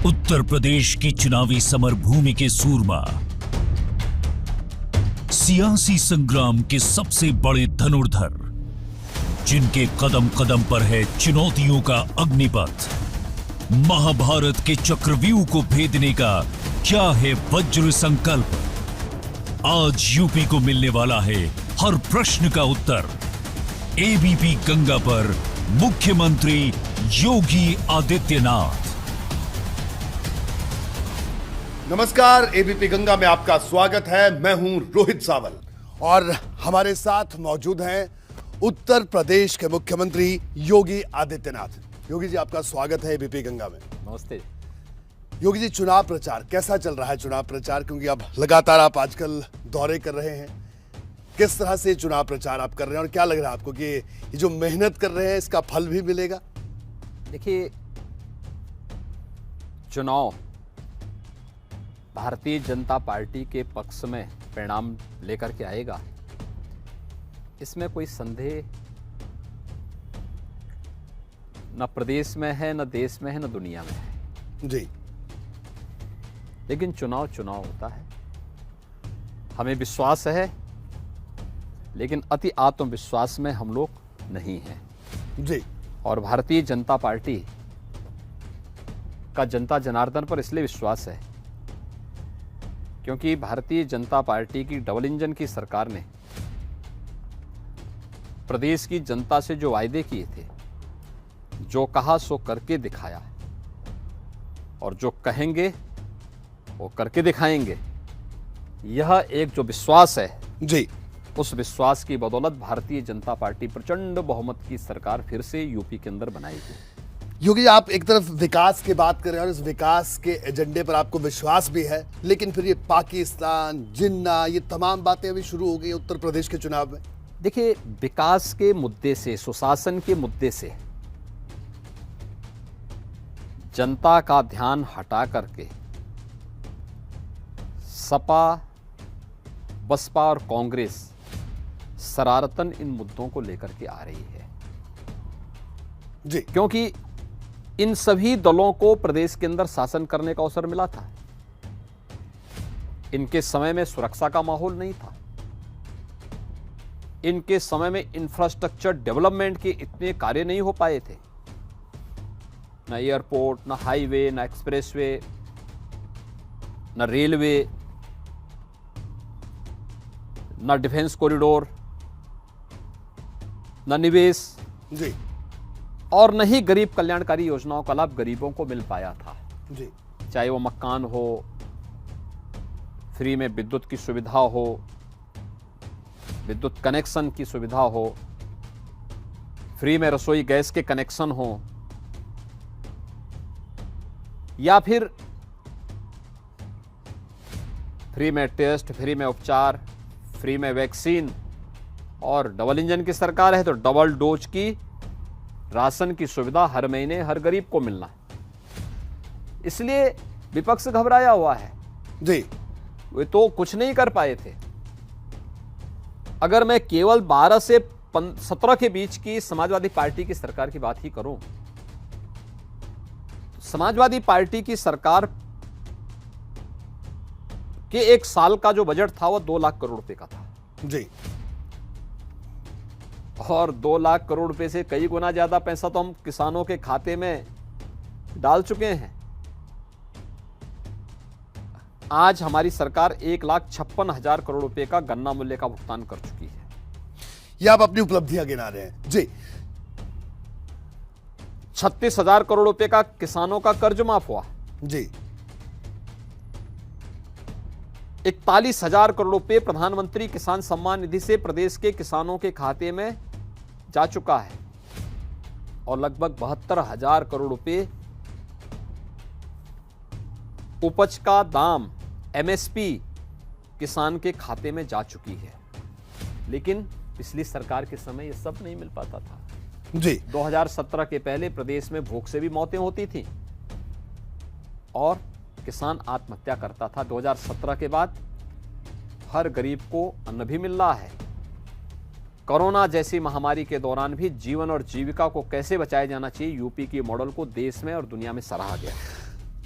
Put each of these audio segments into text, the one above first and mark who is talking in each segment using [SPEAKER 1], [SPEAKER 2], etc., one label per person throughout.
[SPEAKER 1] उत्तर प्रदेश की चुनावी समर भूमि के सूरमा, सियासी संग्राम के सबसे बड़े धनुर्धर, जिनके कदम कदम पर है चुनौतियों का अग्निपथ, महाभारत के चक्रव्यूह को भेदने का क्या है वज्र संकल्प। आज यूपी को मिलने वाला है हर प्रश्न का उत्तर। एबीपी गंगा पर मुख्यमंत्री योगी आदित्यनाथ।
[SPEAKER 2] नमस्कार, एबीपी गंगा में आपका स्वागत है। मैं हूं रोहित सावल और हमारे साथ मौजूद हैं उत्तर प्रदेश के मुख्यमंत्री योगी आदित्यनाथ। योगी जी, आपका स्वागत है एबीपी गंगा में।
[SPEAKER 3] नमस्ते
[SPEAKER 2] योगी जी, चुनाव प्रचार कैसा चल रहा है? चुनाव प्रचार, क्योंकि अब लगातार आप आजकल दौरे कर रहे हैं, किस तरह से चुनाव प्रचार आप कर रहे हैं और क्या लग रहा है आपको कि ये जो मेहनत कर रहे हैं इसका फल भी मिलेगा?
[SPEAKER 3] देखिए, चुनाव भारतीय जनता पार्टी के पक्ष में परिणाम लेकर के आएगा, इसमें कोई संदेह न प्रदेश में है, न देश में है, न दुनिया में है
[SPEAKER 2] जी।
[SPEAKER 3] लेकिन चुनाव चुनाव होता है, हमें विश्वास है, लेकिन अति आत्मविश्वास में हम लोग नहीं हैं
[SPEAKER 2] जी।
[SPEAKER 3] और भारतीय जनता पार्टी का जनता जनार्दन पर इसलिए विश्वास है क्योंकि भारतीय जनता पार्टी की डबल इंजन की सरकार ने प्रदेश की जनता से जो वायदे किए थे, जो कहा सो करके दिखाया और जो कहेंगे वो करके दिखाएंगे। यह एक जो विश्वास है
[SPEAKER 2] जी,
[SPEAKER 3] उस विश्वास की बदौलत भारतीय जनता पार्टी प्रचंड बहुमत की सरकार फिर से यूपी के अंदर बनाएगी।
[SPEAKER 2] योगी, आप एक तरफ विकास की बात कर रहे हैं और इस विकास के एजेंडे पर आपको विश्वास भी है, लेकिन फिर ये पाकिस्तान, जिन्ना, ये तमाम बातें अभी शुरू हो गई उत्तर प्रदेश के चुनाव में।
[SPEAKER 3] देखिए, विकास के मुद्दे से, सुशासन के मुद्दे से जनता का ध्यान हटा करके सपा, बसपा और कांग्रेस शरारतन इन मुद्दों को लेकर के आ रही है
[SPEAKER 2] जी,
[SPEAKER 3] क्योंकि इन सभी दलों को प्रदेश के अंदर शासन करने का अवसर मिला था। इनके समय में सुरक्षा का माहौल नहीं था, इनके समय में इंफ्रास्ट्रक्चर डेवलपमेंट के इतने कार्य नहीं हो पाए थे, न एयरपोर्ट, न हाईवे, न एक्सप्रेसवे, न रेलवे, न डिफेंस कॉरिडोर, न निवेश
[SPEAKER 2] जी,
[SPEAKER 3] और न ही गरीब कल्याणकारी योजनाओं का लाभ गरीबों को मिल पाया था
[SPEAKER 2] जी।
[SPEAKER 3] चाहे वो मकान हो, फ्री में विद्युत की सुविधा हो, विद्युत कनेक्शन की सुविधा हो, फ्री में रसोई गैस के कनेक्शन हो, या फिर फ्री में टेस्ट, फ्री में उपचार, फ्री में वैक्सीन, और डबल इंजन की सरकार है तो डबल डोज की राशन की सुविधा हर महीने हर गरीब को मिलना। इसलिए विपक्ष घबराया हुआ है
[SPEAKER 2] जी।
[SPEAKER 3] वे तो कुछ नहीं कर पाए थे। अगर मैं केवल 12 से 17 के बीच की समाजवादी पार्टी की सरकार की बात ही करूं, समाजवादी पार्टी की सरकार के एक साल का जो बजट था वो 2 लाख करोड़ रुपए का था
[SPEAKER 2] जी।
[SPEAKER 3] और 2 लाख करोड़ रुपए से कई गुना ज्यादा पैसा तो हम किसानों के खाते में डाल चुके हैं। आज हमारी सरकार 1,56,000 करोड़ रुपए का गन्ना मूल्य का भुगतान कर चुकी है।
[SPEAKER 2] ये आप अपनी उपलब्धियां गिना रहे हैं जी।
[SPEAKER 3] 36,000 करोड़ रुपए का किसानों का कर्ज माफ हुआ
[SPEAKER 2] जी।
[SPEAKER 3] 41,000 करोड़ रुपए प्रधानमंत्री किसान सम्मान निधि से प्रदेश के किसानों के खाते में जा चुका है और लगभग 72,000 करोड़ रुपए उपज का दाम एमएसपी किसान के खाते में जा चुकी है। लेकिन पिछली सरकार के समय यह सब नहीं मिल पाता था
[SPEAKER 2] जी।
[SPEAKER 3] 2017 के पहले प्रदेश में भूख से भी मौतें होती थी और किसान आत्महत्या करता था। 2017 के बाद हर गरीब को अन्न भी मिल रहा है। कोरोना जैसी महामारी के दौरान भी जीवन और जीविका को कैसे बचाया जाना चाहिए, यूपी के मॉडल को देश में और दुनिया में सराहा गया।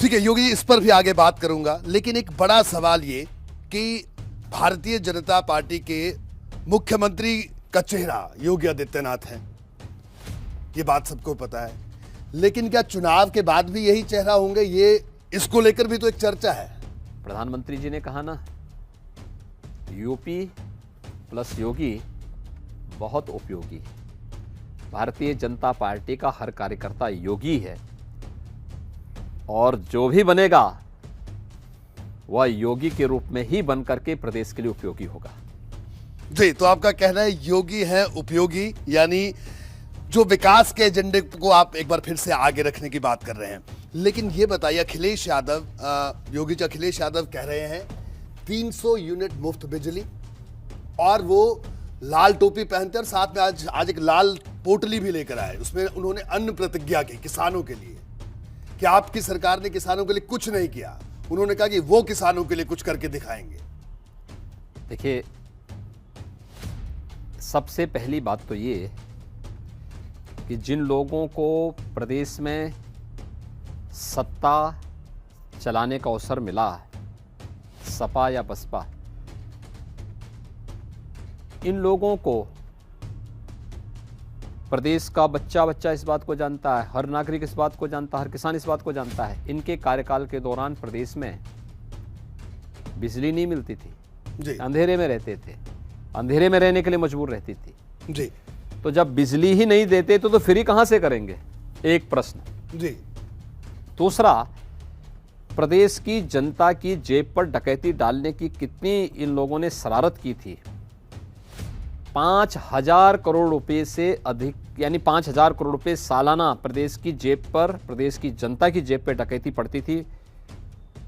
[SPEAKER 2] ठीक है योगी जी, इस पर भी आगे बात करूंगा, लेकिन एक बड़ा सवाल ये कि भारतीय जनता पार्टी के मुख्यमंत्री का चेहरा योगी आदित्यनाथ है, ये बात सबको पता है, लेकिन क्या चुनाव के बाद भी यही चेहरा होंगे, ये इसको लेकर भी तो एक चर्चा है।
[SPEAKER 3] प्रधानमंत्री जी ने कहा ना, यूपी प्लस योगी बहुत उपयोगी। भारतीय जनता पार्टी का हर कार्यकर्ता योगी है और जो भी बनेगा वह योगी के रूप में ही बन करके प्रदेश के लिए उपयोगी होगा।
[SPEAKER 2] जी, तो आपका कहना है योगी है उपयोगी, यानी जो विकास के एजेंडे को आप एक बार फिर से आगे रखने की बात कर रहे हैं। लेकिन ये बताइए, अखिलेश यादव, योगी जी अखिलेश यादव कह रहे हैं 300 यूनिट मुफ्त बिजली, और वो लाल टोपी पहनते और साथ में आज एक लाल पोटली भी लेकर आए, उसमें उन्होंने अन्न प्रतिज्ञा की किसानों के लिए कि आपकी सरकार ने किसानों के लिए कुछ नहीं किया। उन्होंने कहा कि वो किसानों के लिए कुछ करके दिखाएंगे।
[SPEAKER 3] देखिए, सबसे पहली बात तो ये कि जिन लोगों को प्रदेश में सत्ता चलाने का अवसर मिला है, सपा या बसपा, इन लोगों को प्रदेश का बच्चा बच्चा इस बात को जानता है, हर नागरिक इस बात को जानता है, हर किसान इस बात को जानता है, इनके कार्यकाल के दौरान प्रदेश में बिजली नहीं मिलती थी
[SPEAKER 2] जी,
[SPEAKER 3] अंधेरे में रहते थे, अंधेरे में रहने के लिए मजबूर रहती थी
[SPEAKER 2] जी,
[SPEAKER 3] तो जब बिजली ही नहीं देते तो फ्री कहां से करेंगे, एक प्रश्न।
[SPEAKER 2] जी,
[SPEAKER 3] दूसरा, प्रदेश की जनता की जेब पर डकैती डालने की कितनी इन लोगों ने शरारत की थी। 5,000 करोड़ रुपए से अधिक, यानी 5,000 करोड़ रुपए सालाना प्रदेश की जेब पर, प्रदेश की जनता की जेब पर डकैती पड़ती थी,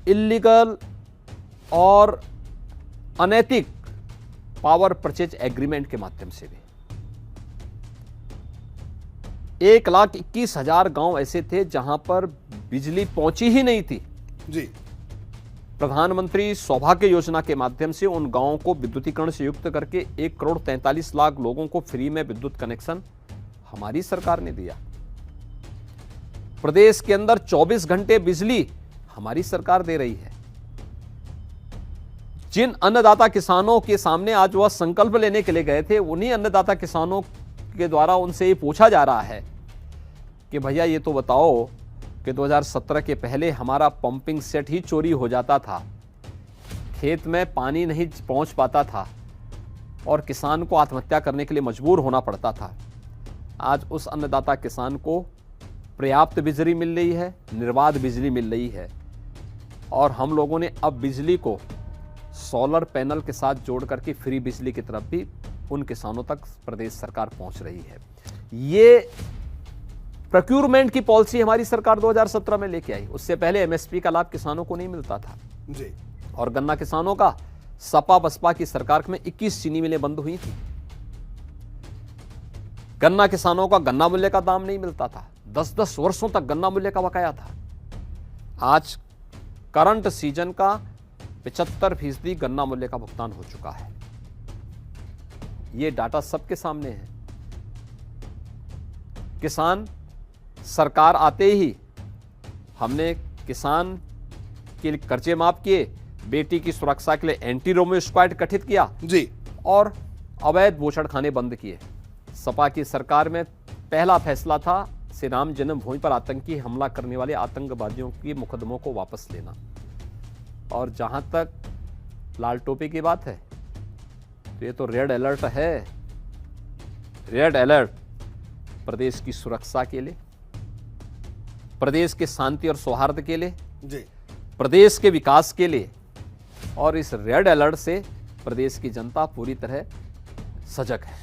[SPEAKER 3] इल्लीगल और अनैतिक पावर परचेज एग्रीमेंट के माध्यम से भी। 1,21,000 गांव ऐसे थे जहां पर बिजली पहुंची ही नहीं थी।
[SPEAKER 2] जी,
[SPEAKER 3] प्रधानमंत्री सौभाग्य योजना के माध्यम से उन गांवों को विद्युतीकरण से युक्त करके 1,43,00,000 लोगों को फ्री में विद्युत कनेक्शन हमारी सरकार ने दिया। प्रदेश के अंदर 24 घंटे बिजली हमारी सरकार दे रही है। जिन अन्नदाता किसानों के सामने आज वह संकल्प लेने के लिए गए थे, उन्हीं अन्नदाता किसानों के द्वारा उनसे ये पूछा जा रहा है कि भैया ये तो बताओ कि 2017 के पहले हमारा पंपिंग सेट ही चोरी हो जाता था, खेत में पानी नहीं पहुंच पाता था और किसान को आत्महत्या करने के लिए मजबूर होना पड़ता था। आज उस अन्नदाता किसान को पर्याप्त बिजली मिल रही है, निर्बाध बिजली मिल रही है, और हम लोगों ने अब बिजली को सोलर पैनल के साथ जोड़ करके फ्री बिजली की तरफ भी उन किसानों तक प्रदेश सरकार पहुंच रही है। ये प्रोक्यूरमेंट की पॉलिसी हमारी सरकार 2017 में लेके आई। उससे पहले एमएसपी का लाभ किसानों को नहीं मिलता था
[SPEAKER 2] जी,
[SPEAKER 3] और गन्ना किसानों का सपा बसपा की सरकार में 21 चीनी मिलें बंद हुई थी। गन्ना किसानों का गन्ना मूल्य का दाम नहीं मिलता था, 10-10 वर्षों तक गन्ना मूल्य का बकाया था। आज करंट सीजन का 75% गन्ना मूल्य का भुगतान हो चुका है। ये डाटा सबके सामने है। किसान सरकार आते ही हमने किसान के कर्जे माफ किए, बेटी की सुरक्षा के लिए एंटी रोमियो स्क्वाड गठित किया
[SPEAKER 2] जी,
[SPEAKER 3] और अवैध बोछड़खाने बंद किए। सपा की सरकार में पहला फैसला था श्री राम जन्मभूमि पर आतंकी हमला करने वाले आतंकवादियों के मुकदमों को वापस लेना। और जहां तक लाल टोपी की बात है तो ये तो रेड अलर्ट है। रेड अलर्ट प्रदेश की सुरक्षा के लिए, प्रदेश के शांति और सौहार्द के लिए
[SPEAKER 2] जी,
[SPEAKER 3] प्रदेश के विकास के लिए, और इस रेड अलर्ट से प्रदेश की जनता पूरी तरह सजग है।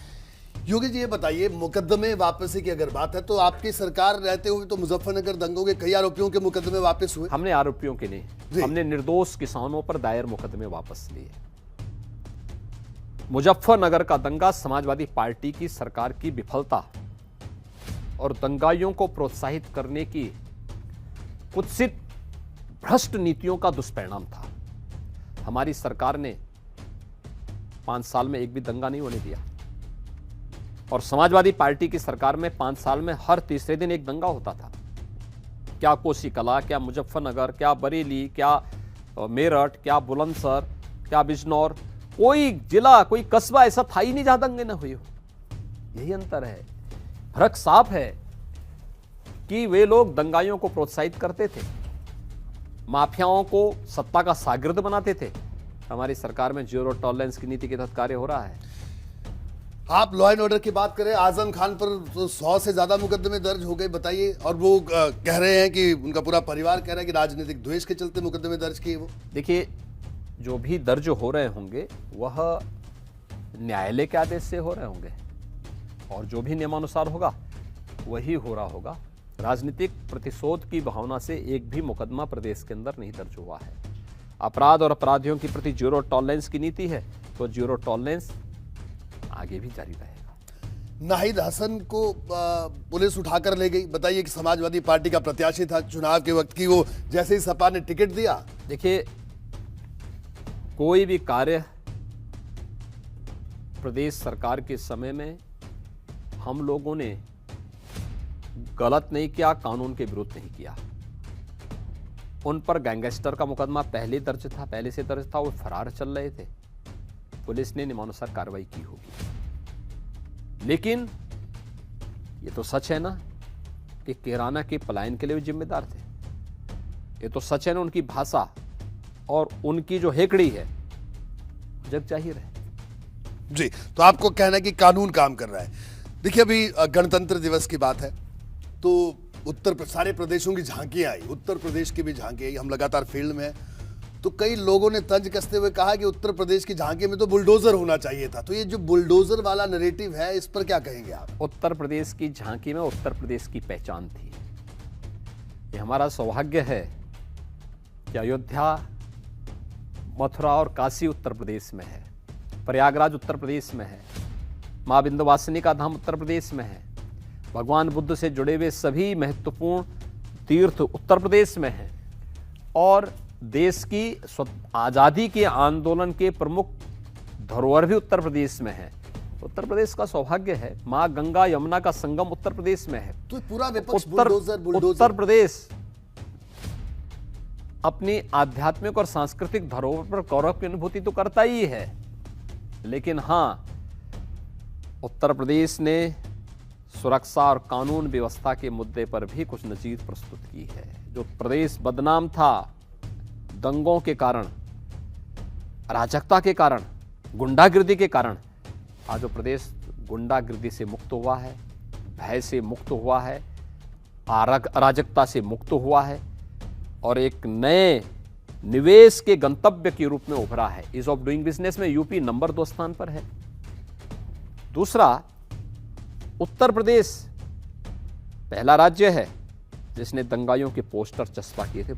[SPEAKER 2] योगी जी ये बताइए, मुकदमे वापसी की अगर बात है तो आपकी सरकार रहते हुए तो मुजफ्फरनगर दंगों के कई आरोपियों के मुकदमे वापस हुए।
[SPEAKER 3] हमने आरोपियों के नहीं,
[SPEAKER 2] जी।
[SPEAKER 3] हमने निर्दोष किसानों पर दायर मुकदमे वापस लिए। मुजफ्फरनगर का दंगा समाजवादी पार्टी की सरकार की विफलता और दंगाइयों को प्रोत्साहित करने की कुत्सित भ्रष्ट नीतियों का दुष्परिणाम था। हमारी सरकार ने 5 साल में एक भी दंगा नहीं होने दिया, और समाजवादी पार्टी की सरकार में 5 साल में हर तीसरे दिन एक दंगा होता था। क्या कोसीकला, क्या मुजफ्फरनगर, क्या बरेली, क्या मेरठ, क्या बुलंदशहर, क्या बिजनौर, कोई जिला, कोई कस्बा ऐसा था ही नहीं जहां दंगे न हुए हो। यही अंतर है। फर्क साफ है कि वे लोग दंगाइयों को प्रोत्साहित करते थे, माफियाओं को सत्ता का शागिर्द बनाते थे। हमारी सरकार में जीरो टॉलरेंस की नीति के तहत कार्य हो रहा है।
[SPEAKER 2] आप लॉ एंड ऑर्डर की बात करें, आजम खान पर तो 100 से ज्यादा मुकदमे दर्ज हो गए, बताइए। और वो कह रहे हैं कि उनका पूरा परिवार कह रहा है कि राजनीतिक द्वेष के चलते मुकदमे दर्ज किए। वो
[SPEAKER 3] देखिए, जो भी दर्ज हो रहे होंगे वह न्यायालय के आदेश से हो रहे होंगे, और जो भी नियमानुसार होगा वही हो रहा होगा। राजनीतिक प्रतिशोध की भावना से एक भी मुकदमा प्रदेश के अंदर नहीं दर्ज हुआ है। अपराध और अपराधियों के प्रति जीरो टॉलरेंस की नीति है, तो जीरो टॉलरेंस आगे भी जारी रहेगा।
[SPEAKER 2] नाहिद हसन को पुलिस उठाकर ले गई, बताइए कि समाजवादी पार्टी का प्रत्याशी था चुनाव के वक्त की, वो जैसे ही सपा ने टिकट दिया।
[SPEAKER 3] देखिए, कोई भी कार्य प्रदेश सरकार के समय में हम लोगों ने गलत नहीं किया, कानून के विरुद्ध नहीं किया। उन पर गैंगस्टर का मुकदमा पहले से दर्ज था, वो फरार चल रहे थे, पुलिस ने नियमानुसार कार्रवाई की होगी। लेकिन ये तो सच है ना कि कैराना के पलायन के लिए भी जिम्मेदार थे। ये तो सच है ना, उनकी भाषा और उनकी जो हेकड़ी है जग जाहिर है।
[SPEAKER 2] जी, तो आपको कहना है कि कानून काम कर रहा है। देखिए, अभी गणतंत्र दिवस की बात है, तो सारे प्रदेशों की झांकियां आई, उत्तर प्रदेश की भी झांकी आई। हम लगातार फील्ड में हैं, तो कई लोगों ने तंज कसते हुए कहा कि उत्तर प्रदेश की झांकी में तो बुलडोजर होना चाहिए था। तो ये जो बुलडोजर वाला नैरेटिव है, इस पर क्या कहेंगे आप?
[SPEAKER 3] उत्तर प्रदेश की झांकी में उत्तर प्रदेश की पहचान थी। ये हमारा सौभाग्य है कि अयोध्या, मथुरा और काशी उत्तर प्रदेश में है, प्रयागराज उत्तर प्रदेश में है, मां विंध्यवासिनी का धाम उत्तर प्रदेश में है, भगवान बुद्ध से जुड़े हुए सभी महत्वपूर्ण तीर्थ उत्तर प्रदेश में हैं, और देश की आज़ादी के आंदोलन के प्रमुख धरोहर भी उत्तर प्रदेश में है। उत्तर प्रदेश का सौभाग्य है, मां गंगा यमुना का संगम उत्तर प्रदेश में है।
[SPEAKER 2] तो पूरा विपक्ष बुलडोजर
[SPEAKER 3] उत्तर प्रदेश अपनी आध्यात्मिक और सांस्कृतिक धरोहर पर गौरव की अनुभूति तो करता ही है, लेकिन हां, उत्तर प्रदेश ने सुरक्षा और कानून व्यवस्था के मुद्दे पर भी कुछ नजीर प्रस्तुत की है। जो प्रदेश बदनाम था दंगों के कारण, अराजकता के कारण, गुंडागिर्दी के कारण, आज जो प्रदेश गुंडागिर्दी से मुक्त हुआ है, भय से मुक्त हुआ है, अराजकता से मुक्त हुआ है, और एक नए निवेश के गंतव्य के रूप में उभरा है। ईज ऑफ डूइंग बिजनेस में यूपी नंबर 2 स्थान पर है। दूसरा, उत्तर प्रदेश पहला राज्य है जिसने दंगाइयों के पोस्टर चस्पा किए थे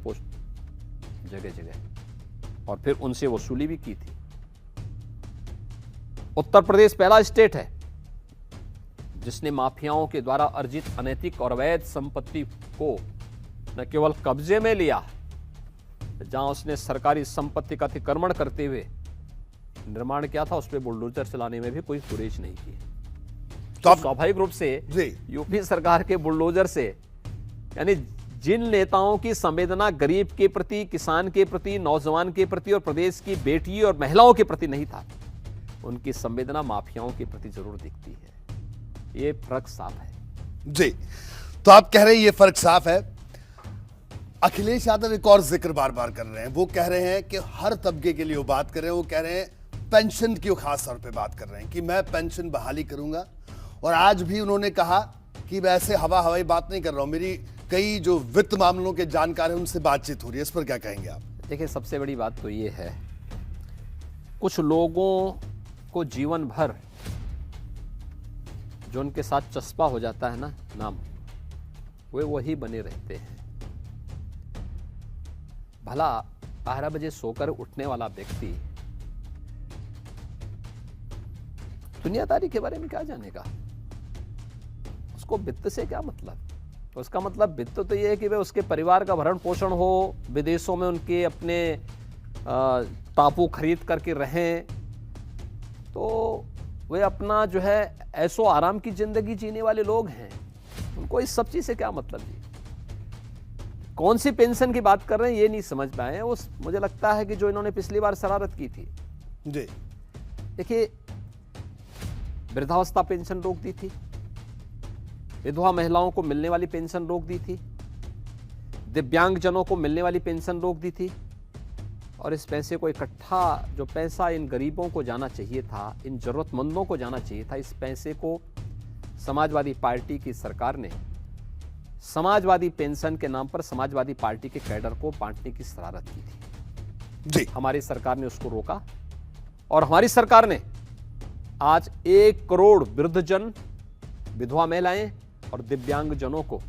[SPEAKER 3] जगह जगह, और फिर उनसे वसूली भी की थी। उत्तर प्रदेश पहला स्टेट है जिसने माफियाओं के द्वारा अर्जित अनैतिक और अवैध संपत्ति को न केवल कब्जे में लिया, जहां उसने सरकारी संपत्ति का अतिक्रमण करते हुए निर्माण किया था, उस पर बुलडोजर चलाने में भी कोई गुरेज नहीं की। तो स्वाभाविक रूप से यूपी सरकार के बुलडोजर से, यानी जिन नेताओं की संवेदना गरीब के प्रति, किसान के प्रति, नौजवान के प्रति और प्रदेश की बेटी और महिलाओं के प्रति नहीं था, उनकी संवेदना माफियाओं के प्रति जरूर दिखती है। ये फर्क साफ है।
[SPEAKER 2] जी, तो आप कह रहे हैं ये फर्क साफ है। अखिलेश यादव एक और जिक्र बार बार कर रहे हैं। वो कह रहे हैं कि हर तबके के लिए वो बात कर रहे हैं। वो कह रहे हैं पेंशन की खास तौर पे बात कर रहे हैं कि मैं पेंशन बहाली करूंगा, और आज भी उन्होंने कहा कि मैं ऐसे हवाई बात नहीं कर रहा हूं, मेरी कई जो वित्त मामलों के जानकार हैं उनसे बातचीत हो रही है। इस पर क्या कहेंगे आप?
[SPEAKER 3] देखिए, सबसे बड़ी बात तो ये है, कुछ लोगों को जीवन भर जो उनके साथ चस्पा हो जाता है ना नाम, वे वही बने रहते हैं। भला 12 बजे सोकर उठने वाला व्यक्ति दुनियादारी के बारे में क्या जानेगा? उसको वित्त से क्या मतलब? तो उसका मतलब वित्त तो ये है कि वे उसके परिवार का भरण पोषण हो, विदेशों में उनके अपने टापू खरीद करके रहें, तो वे अपना जो है ऐसो आराम की जिंदगी जीने वाले लोग हैं। उनको इस सब चीज से क्या मतलब जी? कौन सी पेंशन की बात कर रहे हैं ये नहीं समझ पाए। वो मुझे लगता है कि जो इन्होंने पिछली बार शरारत की थी
[SPEAKER 2] जी,
[SPEAKER 3] देखिए, वृद्धावस्था पेंशन रोक दी थी, विधवा महिलाओं को मिलने वाली पेंशन रोक दी थी, दिव्यांगजनों को मिलने वाली पेंशन रोक दी थी, और इस पैसे को इकट्ठा, जो पैसा इन गरीबों को जाना चाहिए था, इन जरूरतमंदों को जाना चाहिए था, इस पैसे को समाजवादी पार्टी की सरकार ने समाजवादी पेंशन के नाम पर समाजवादी पार्टी के कैडर को बांटने की शरारत की थी।
[SPEAKER 2] जी,
[SPEAKER 3] हमारी सरकार ने उसको रोका, और हमारी सरकार ने आज 1 करोड़ वृद्धजन, विधवा महिलाएं और दिव्यांगजनों को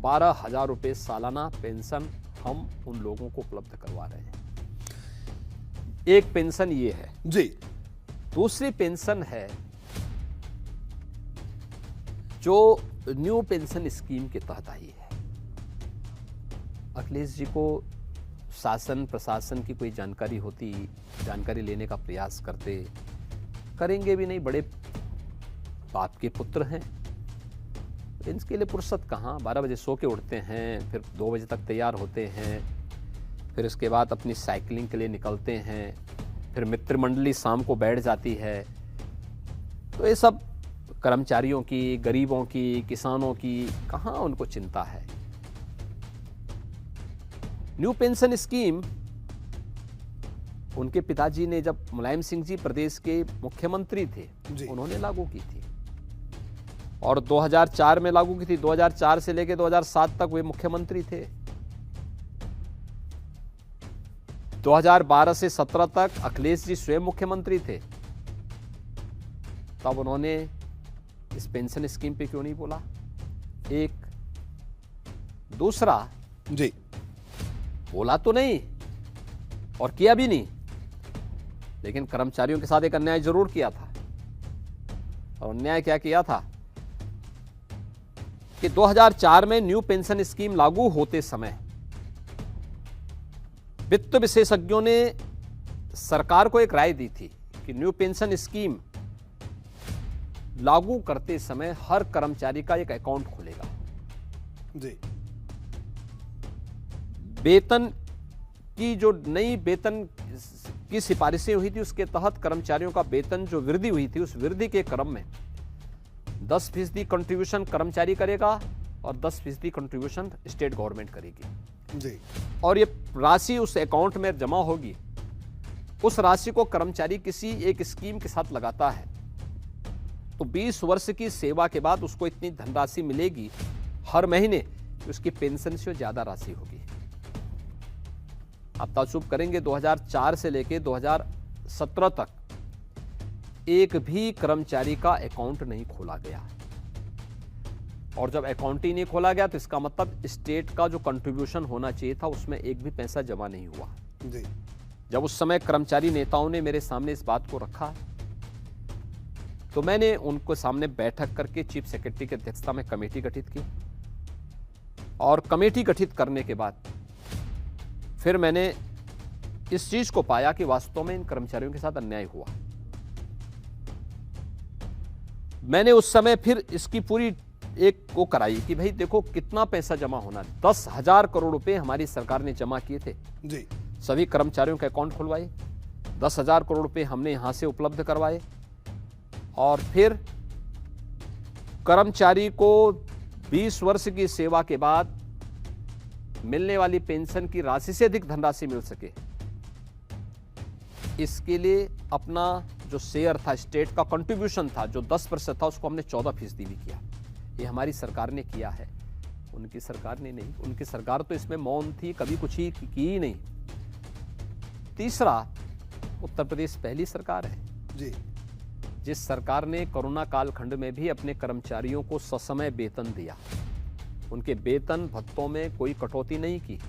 [SPEAKER 3] 12,000 रुपए सालाना पेंशन हम उन लोगों को उपलब्ध करवा रहे हैं। एक पेंशन ये है
[SPEAKER 2] जी,
[SPEAKER 3] दूसरी पेंशन है जो न्यू पेंशन स्कीम के तहत आई है। अखिलेश जी को शासन प्रशासन की कोई जानकारी होती, जानकारी लेने का प्रयास करते, करेंगे भी नहीं, बड़े बाप के पुत्र हैं, इनके लिए फुर्सत कहाँ। 12 बजे सो के उठते हैं, फिर 2 बजे तक तैयार होते हैं, फिर उसके बाद अपनी साइकिलिंग के लिए निकलते हैं, फिर मित्र मंडली शाम को बैठ जाती है। तो ये सब कर्मचारियों की, गरीबों की, किसानों की कहाँ उनको चिंता है। न्यू पेंशन स्कीम उनके पिताजी ने, जब मुलायम सिंह जी प्रदेश के मुख्यमंत्री थे, उन्होंने लागू की थी, और 2004 में लागू की थी। 2004 से लेकर 2007 तक वे मुख्यमंत्री थे। 2012 से 17 तक अखिलेश जी स्वयं मुख्यमंत्री थे। तब उन्होंने इस पेंशन स्कीम पे क्यों नहीं बोला? एक दूसरा
[SPEAKER 2] जी,
[SPEAKER 3] बोला तो नहीं और किया भी नहीं, लेकिन कर्मचारियों के साथ एक अन्याय जरूर किया था। और अन्याय क्या किया था कि 2004 में न्यू पेंशन स्कीम लागू होते समय वित्त विशेषज्ञों ने सरकार को एक राय दी थी कि न्यू पेंशन स्कीम लागू करते समय हर कर्मचारी का एक अकाउंट खुलेगा।
[SPEAKER 2] जी,
[SPEAKER 3] वेतन की जो नई वेतन की सिफारिशें हुई थी, उसके तहत कर्मचारियों का वेतन जो वृद्धि हुई थी, उस वृद्धि के क्रम में 10% कंट्रीब्यूशन कर्मचारी करेगा और 10% कंट्रीब्यूशन स्टेट गवर्नमेंट करेगी।
[SPEAKER 2] जी,
[SPEAKER 3] और ये राशि उस अकाउंट में जमा होगी। उस राशि को कर्मचारी किसी एक स्कीम के साथ लगाता है तो 20 वर्ष की सेवा के बाद उसको इतनी धनराशि मिलेगी हर महीने कि उसकी पेंशन से ज्यादा राशि होगी। आप ताज्जुब करेंगे, 2004 से लेकर 2017 तक एक भी कर्मचारी का अकाउंट नहीं खोला गया। और जब अकाउंट ही नहीं खोला गया तो इसका मतलब स्टेट का जो कंट्रीब्यूशन होना चाहिए था उसमें एक भी पैसा जमा नहीं हुआ।
[SPEAKER 2] जी,
[SPEAKER 3] जब उस समय कर्मचारी नेताओं ने मेरे सामने इस बात को रखा तो मैंने उनको सामने बैठक करके चीफ सेक्रेटरी की अध्यक्षता में कमेटी गठित की, और कमेटी गठित करने के बाद फिर मैंने इस चीज को पाया कि वास्तव में इन कर्मचारियों के साथ अन्याय हुआ। मैंने उस समय फिर इसकी पूरी एक को कराई कि भाई देखो कितना पैसा जमा होना। 10,000 करोड़ रुपए हमारी सरकार ने जमा किए थे।
[SPEAKER 2] जी,
[SPEAKER 3] सभी कर्मचारियों के अकाउंट खुलवाए, 10,000 करोड़ रुपए हमने यहां से उपलब्ध करवाए, और फिर कर्मचारी को 20 वर्ष की सेवा के बाद मिलने वाली पेंशन की राशि से अधिक धनराशि मिल सके, इसके लिए अपना जो शेयर था, स्टेट का कंट्रीब्यूशन था जो 10% था, उसको हमने 14% भी किया। ये हमारी सरकार ने किया है, उनकी सरकार ने नहीं। उनकी सरकार तो इसमें मौन थी, कभी कुछ ही की ही नहीं। तीसरा, उत्तर प्रदेश पहली सरकार है
[SPEAKER 2] जी,
[SPEAKER 3] जिस सरकार ने कोरोना कालखंड में भी अपने कर्मचारियों को ससमय वेतन दिया, उनके वेतन भत्तों में कोई कटौती नहीं की।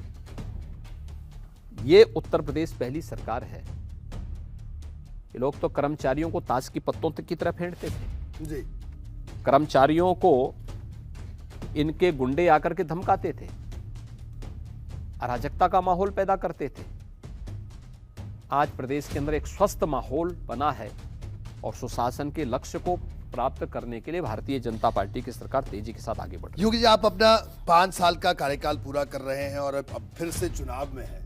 [SPEAKER 3] ये उत्तर प्रदेश पहली सरकार है। ये लोग तो कर्मचारियों को ताश की पत्तों तक की तरह फेंटते थे।
[SPEAKER 2] जी,
[SPEAKER 3] कर्मचारियों को इनके गुंडे आकर के धमकाते थे, अराजकता का माहौल पैदा करते थे। आज प्रदेश के अंदर एक स्वस्थ माहौल बना है और सुशासन के लक्ष्य को प्राप्त करने के लिए भारतीय जनता पार्टी की सरकार तेजी के साथ आगे बढ़ रही है।
[SPEAKER 2] योगी जी, आप अपना 5 साल का कार्यकाल पूरा कर रहे हैं और अब फिर से चुनाव में है।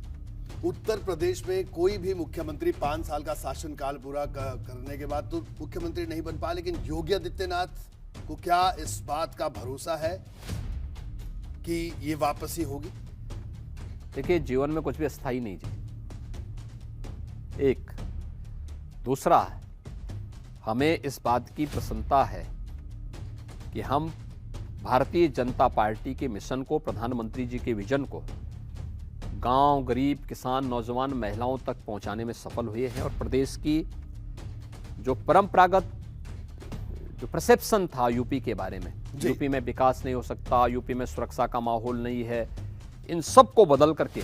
[SPEAKER 2] उत्तर प्रदेश में कोई भी मुख्यमंत्री 5 साल का शासनकाल पूरा करने के बाद तो मुख्यमंत्री नहीं बन पाया, लेकिन योगी आदित्यनाथ को क्या इस बात का भरोसा है कि ये वापसी होगी?
[SPEAKER 3] देखिए, जीवन में कुछ भी अस्थायी नहीं जी। एक दूसरा, हमें इस बात की प्रसन्नता है कि हम भारतीय जनता पार्टी के मिशन को, प्रधानमंत्री जी के विजन को गांव, गरीब, किसान, नौजवान, महिलाओं तक पहुंचाने में सफल हुए हैं। और प्रदेश की जो परंपरागत जो परसेप्शन था यूपी के बारे में, यूपी में विकास नहीं हो सकता, यूपी में सुरक्षा का माहौल नहीं है, इन सब को बदल करके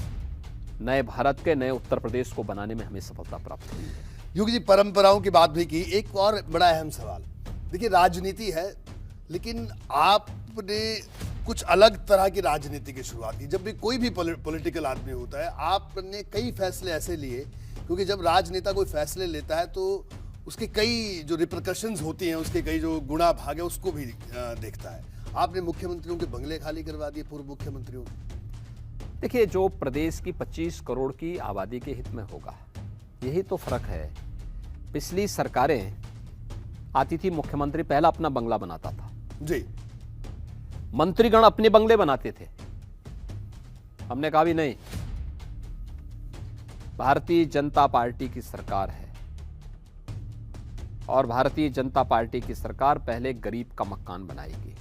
[SPEAKER 3] नए भारत के, नए उत्तर प्रदेश को बनाने में हमें सफलता प्राप्त हुई है।
[SPEAKER 2] योगी जी, परंपराओं की बात भी की, एक और बड़ा अहम सवाल। देखिए, राजनीति है, लेकिन आपने कुछ अलग तरह की राजनीति की शुरुआत की। जब भी कोई भी पॉलिटिकल आदमी होता है, आपने कई फैसले ऐसे लिए, क्योंकि जब राजनेता कोई फैसले लेता है तो उसके कई जो रिपरकशंस होती हैं, उसके कई जो गुणा भाग है, उसको भी देखता है। आपने मुख्यमंत्रियों के बंगले खाली करवा दिए, पूर्व मुख्यमंत्रियों के।
[SPEAKER 3] देखिए, जो प्रदेश की 25 करोड़ की आबादी के हित में होगा, यही तो फर्क है। पिछली सरकारें आती थी, मुख्यमंत्री पहला अपना बंगला बनाता था
[SPEAKER 2] जी,
[SPEAKER 3] मंत्रीगण अपने बंगले बनाते थे। हमने कहा भी नहीं, भारतीय जनता पार्टी की सरकार है और भारतीय जनता पार्टी की सरकार पहले गरीब का मकान बनाएगी।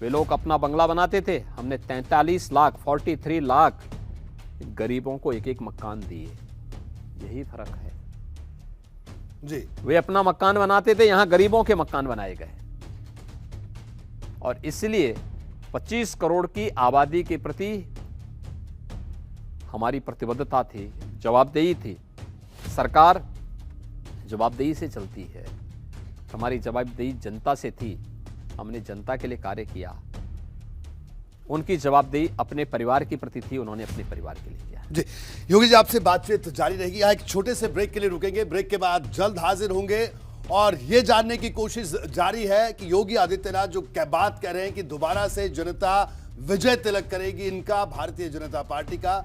[SPEAKER 3] वे लोग अपना बंगला बनाते थे, हमने 43 लाख गरीबों को एक एक मकान दिए। यही फर्क है
[SPEAKER 2] जी।
[SPEAKER 3] वे अपना मकान बनाते थे, यहां गरीबों के मकान बनाए गए। और इसलिए 25 करोड़ की आबादी के प्रति हमारी प्रतिबद्धता थी, जवाबदेही थी। सरकार जवाबदेही से चलती है, हमारी जवाबदेही जनता से थी। हमने जनता के लिए कार्य किया। उनकी जवाबदेही अपने परिवार की प्रति थी, उन्होंने अपने परिवार के लिए किया।
[SPEAKER 2] जी, योगी जी, आपसे बातचीत जारी रहेगी। यहाँ एक छोटे से ब्रेक के लिए रुकेंगे, ब्रेक के बाद जल्द हाजिर होंगे और ये जानने की कोशिश जारी है कि योगी आदित्यनाथ जो बात कह रहे हैं कि दोबारा से जनता विजय तिलक करेगी, इनका, भारतीय जनता पार्टी का,